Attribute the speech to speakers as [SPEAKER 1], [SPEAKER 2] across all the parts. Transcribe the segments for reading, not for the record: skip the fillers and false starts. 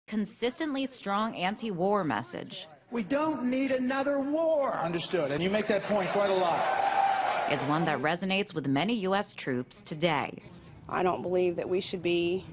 [SPEAKER 1] Consistently strong anti-war message.
[SPEAKER 2] We don't need another war.
[SPEAKER 3] Understood, and you make that point quite a lot.
[SPEAKER 1] Is one that resonates with many U.S. troops today.
[SPEAKER 4] I don't believe that we should be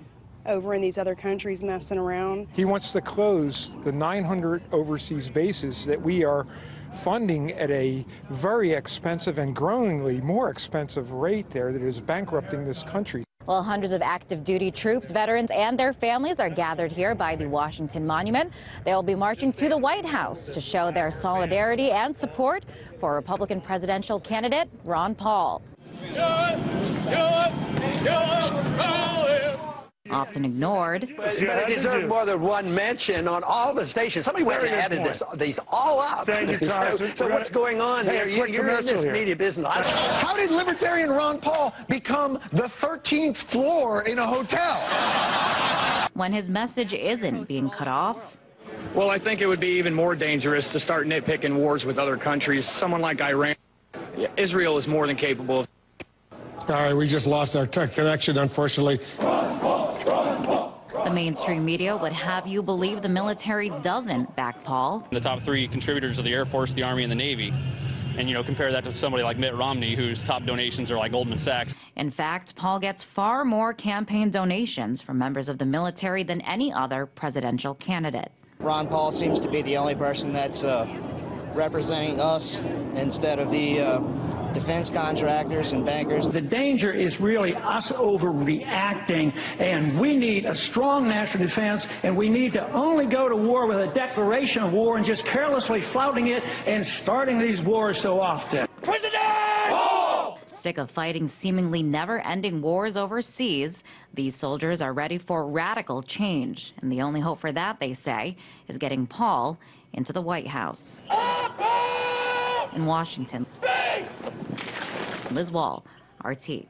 [SPEAKER 4] over in these other countries messing around.
[SPEAKER 5] He wants to close the 900 overseas bases that we are funding at a very expensive and growingly more expensive rate there that is bankrupting this country.
[SPEAKER 1] Well, hundreds of active duty troops, veterans, and their families are gathered here by the Washington Monument. They'll be marching to the White House to show their solidarity and support for Republican presidential candidate Ron Paul. Often ignored.
[SPEAKER 6] But it deserved more than one mention on all the stations. Somebody went and added these all up.
[SPEAKER 2] Thank you,
[SPEAKER 6] so what's going on here? You're in this media business.
[SPEAKER 3] How did Libertarian Ron Paul become the 13th floor in a hotel?
[SPEAKER 1] When his message isn't being cut off.
[SPEAKER 7] Well, I think it would be even more dangerous to start nitpicking wars with other countries. Someone like Iran, Israel is more than capable of.
[SPEAKER 8] All right, we just lost our tech connection, unfortunately.
[SPEAKER 1] The mainstream media would have you believe the military doesn't back Paul.
[SPEAKER 9] The top three contributors are the Air Force, the Army, and the Navy. And, compare that to somebody like Mitt Romney, whose top donations are like Goldman Sachs.
[SPEAKER 1] In fact, Paul gets far more campaign donations from members of the military than any other presidential candidate.
[SPEAKER 10] Ron Paul seems to be the only person that's representing us instead of the defense contractors and bankers.
[SPEAKER 2] The danger is really us overreacting, and we need a strong national defense, and we need to only go to war with a declaration of war and just carelessly flouting it and starting these wars so often. President! Oh!
[SPEAKER 1] Sick of fighting seemingly never-ending wars overseas, these soldiers are ready for radical change. And the only hope for that, they say, is getting Paul into the White House. In Washington, Liz Wall, RT.